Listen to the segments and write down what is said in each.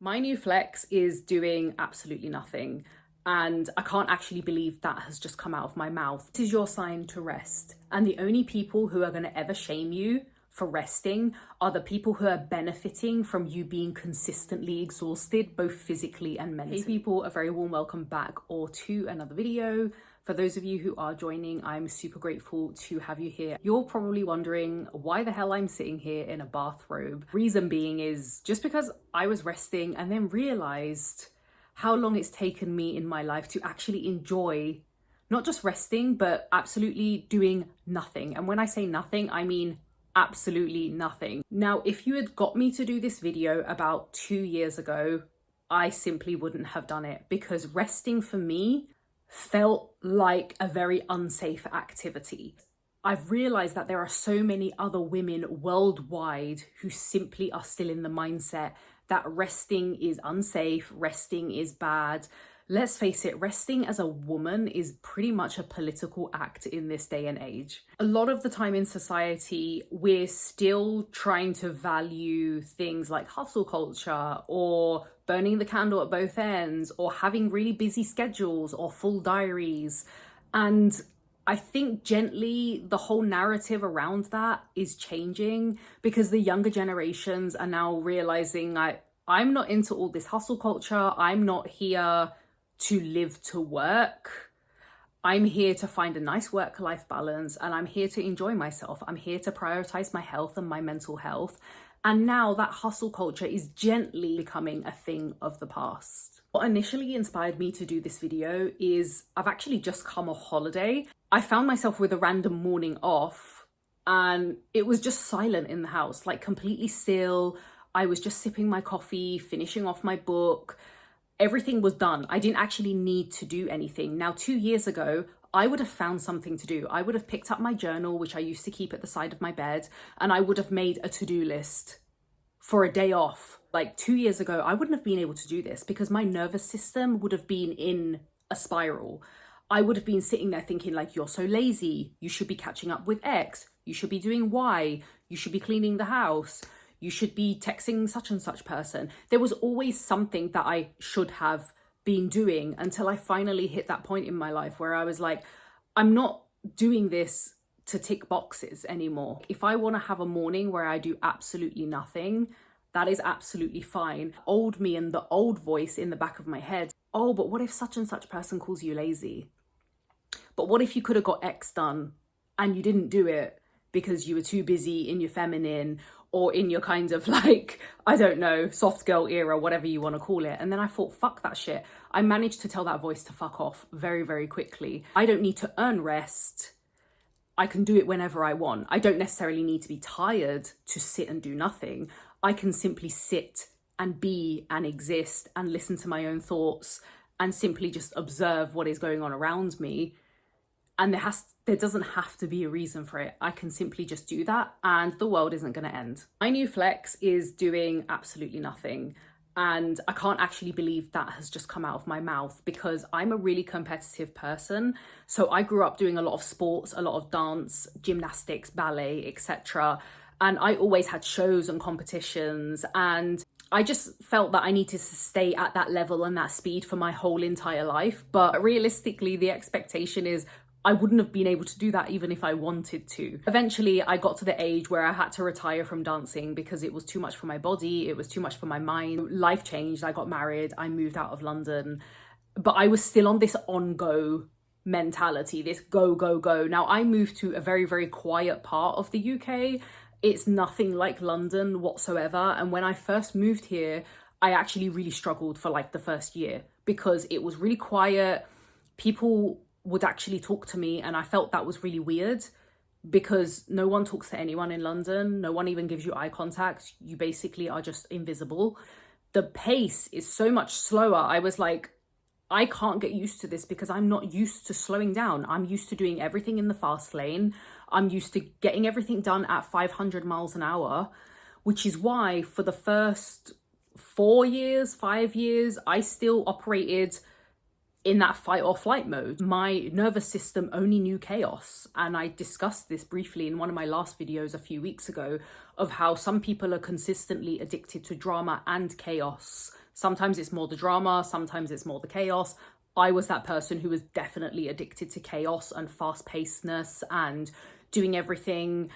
My new flex is doing absolutely nothing. And I can't actually believe that has just come out of my mouth. This is your sign to rest. And the only people who are going to ever shame you for resting are the people who are benefiting from you being consistently exhausted, both physically and mentally. Hey people, a very warm welcome back or to another video. For those of you who are joining, I'm super grateful to have you here. You're probably wondering why the hell I'm sitting here in a bathrobe. Reason being is just because I was resting and then realized how long it's taken me in my life to actually enjoy not just resting, but absolutely doing nothing. And when I say nothing, I mean absolutely nothing. Now, if you had got me to do this video about 2 years ago, I simply wouldn't have done it because resting for me felt like a very unsafe activity. I've realized that there are so many other women worldwide who simply are still in the mindset that resting is unsafe, resting is bad. Let's face it, resting as a woman is pretty much a political act in this day and age. A lot of the time in society, we're still trying to value things like hustle culture or burning the candle at both ends or having really busy schedules or full diaries. And I think gently the whole narrative around that is changing because the younger generations are now realizing I'm not into all this hustle culture. I'm not here to live to work. I'm here to find a nice work-life balance and I'm here to enjoy myself. I'm here to prioritize my health and my mental health. And now that hustle culture is gently becoming a thing of the past. What initially inspired me to do this video is I've actually just come off holiday. I found myself with a random morning off and it was just silent in the house, like completely still. I was just sipping my coffee, finishing off my book. Everything was done. I didn't actually need to do anything. Now, 2 years ago, I would have found something to do. I would have picked up my journal, which I used to keep at the side of my bed, and I would have made a to-do list for a day off. Like 2 years ago, I wouldn't have been able to do this because my nervous system would have been in a spiral. I would have been sitting there thinking like, you're so lazy. You should be catching up with X. You should be doing Y. You should be cleaning the house. You should be texting such and such person. There was always something that I should have been doing until I finally hit that point in my life where I was like, I'm not doing this to tick boxes anymore. If I want to have a morning where I do absolutely nothing, that is absolutely fine. Old me and the old voice in the back of my head. Oh, but what if such and such person calls you lazy? But what if you could have got X done and you didn't do it because you were too busy in your feminine or in your kind of like, I don't know, soft girl era, whatever you want to call it. And then I thought, fuck that shit. I managed to tell that voice to fuck off very, very quickly. I don't need to earn rest. I can do it whenever I want. I don't necessarily need to be tired to sit and do nothing. I can simply sit and be and exist and listen to my own thoughts and simply just observe what is going on around me. And there doesn't have to be a reason for it. I can simply just do that and the world isn't going to end. My new flex is doing absolutely nothing. And I can't actually believe that has just come out of my mouth because I'm a really competitive person. So I grew up doing a lot of sports, a lot of dance, gymnastics, ballet, etc. And I always had shows and competitions. And I just felt that I needed to stay at that level and that speed for my whole entire life. But realistically, the expectation is I wouldn't have been able to do that even if I wanted to. Eventually, I got to the age where I had to retire from dancing because it was too much for my body, it was too much for my mind. Life changed, I got married, I moved out of London, but I was still on this on-go mentality, this go, go, go. Now, I moved to a very, very quiet part of the UK. It's nothing like London whatsoever. And when I first moved here, I actually really struggled for like the first year because it was really quiet. People would actually talk to me and I felt that was really weird because no one talks to anyone in London. No one even gives you eye contact. You basically are just invisible. The pace is so much slower. I was like, I can't get used to this because I'm not used to slowing down. I'm used to doing everything in the fast lane. I'm used to getting everything done at 500 miles an hour, which is why for the first 4 years, 5 years, I still operated in that fight or flight mode. My nervous system only knew chaos. And I discussed this briefly in one of my last videos a few weeks ago of how some people are consistently addicted to drama and chaos. Sometimes it's more the drama, sometimes it's more the chaos. I was that person who was definitely addicted to chaos and fast-pacedness and doing everything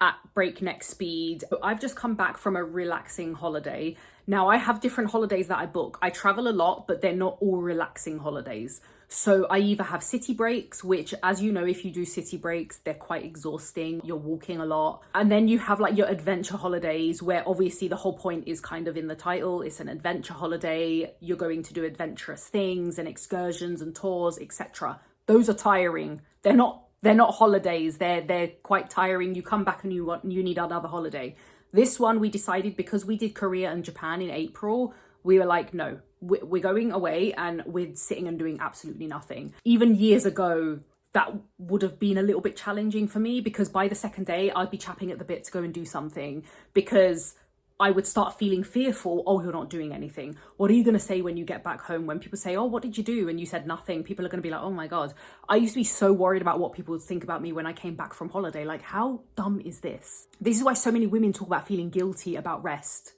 at breakneck speed. I've just come back from a relaxing holiday. Now, I have different holidays that I book. I travel a lot, but they're not all relaxing holidays. So I either have city breaks, which, as you know, if you do city breaks, they're quite exhausting. You're walking a lot. And then you have like your adventure holidays, where obviously the whole point is kind of in the title. It's an adventure holiday. You're going to do adventurous things and excursions and tours, etc. Those are tiring. They're not holidays. They're quite tiring. You come back and you need another holiday. This one, we decided, because we did Korea and Japan in April, we were like, no, we're going away and we're sitting and doing absolutely nothing. Even years ago, that would have been a little bit challenging for me, because by the second day, I'd be chapping at the bit to go and do something, because I would start feeling fearful. Oh, you're not doing anything. What are you going to say when you get back home? When people say, oh, what did you do? And you said nothing. People are going to be like, oh my God. I used to be so worried about what people would think about me when I came back from holiday. Like, how dumb is this? This is why so many women talk about feeling guilty about rest,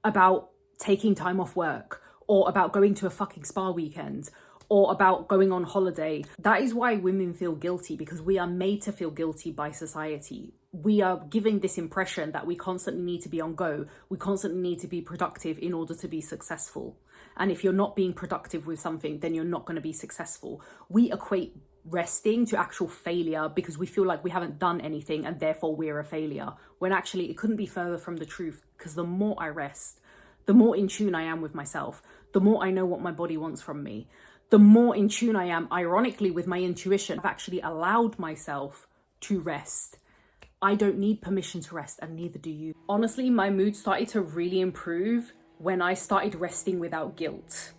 about taking time off work, or about going to a fucking spa weekend, or about going on holiday. That is why women feel guilty, because we are made to feel guilty by society. We are giving this impression that we constantly need to be on go. We constantly need to be productive in order to be successful. And if you're not being productive with something, then you're not going to be successful. We equate resting to actual failure because we feel like we haven't done anything and therefore we're a failure. When actually it couldn't be further from the truth, because the more I rest, the more in tune I am with myself, the more I know what my body wants from me, the more in tune I am, ironically, with my intuition. I've actually allowed myself to rest. I don't need permission to rest, and neither do you. Honestly, my mood started to really improve when I started resting without guilt.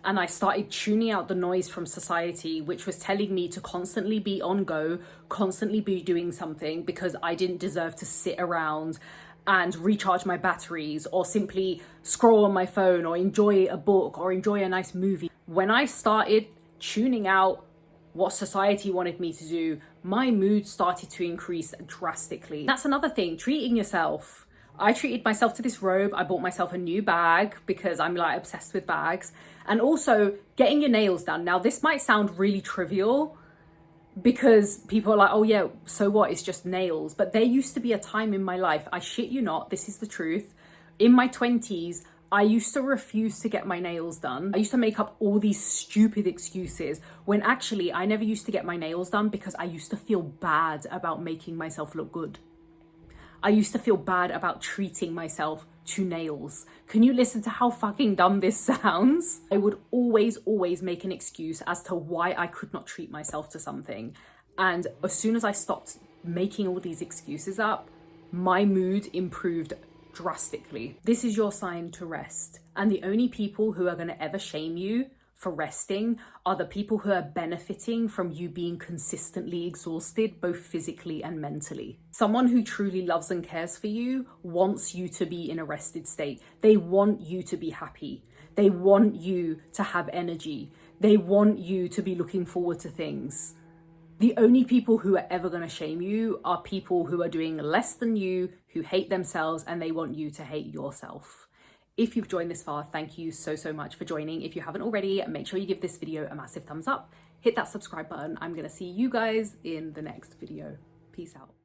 And I started tuning out the noise from society, which was telling me to constantly be on go, constantly be doing something, because I didn't deserve to sit around and recharge my batteries, or simply scroll on my phone, or enjoy a book, or enjoy a nice movie. When I started tuning out what society wanted me to do, my mood started to increase drastically. That's another thing, treating yourself. I treated myself to this robe. I bought myself a new bag because I'm like obsessed with bags. And also getting your nails done. Now, this might sound really trivial because people are like, oh yeah, so what? It's just nails. But there used to be a time in my life, I shit you not, this is the truth. In my 20s, I used to refuse to get my nails done. I used to make up all these stupid excuses when actually I never used to get my nails done because I used to feel bad about making myself look good. I used to feel bad about treating myself to nails. Can you listen to how fucking dumb this sounds? I would always make an excuse as to why I could not treat myself to something. And as soon as I stopped making all these excuses up, my mood improved drastically. This is your sign to rest. And the only people who are going to ever shame you for resting are the people who are benefiting from you being consistently exhausted, both physically and mentally. Someone who truly loves and cares for you wants you to be in a rested state. They want you to be happy. They want you to have energy. They want you to be looking forward to things. The only people who are ever going to shame you are people who are doing less than you, who hate themselves, and they want you to hate yourself. If you've joined this far, thank you so much for joining. If you haven't already, make sure you give this video a massive thumbs up. Hit that subscribe button. I'm going to see you guys in the next video. Peace out.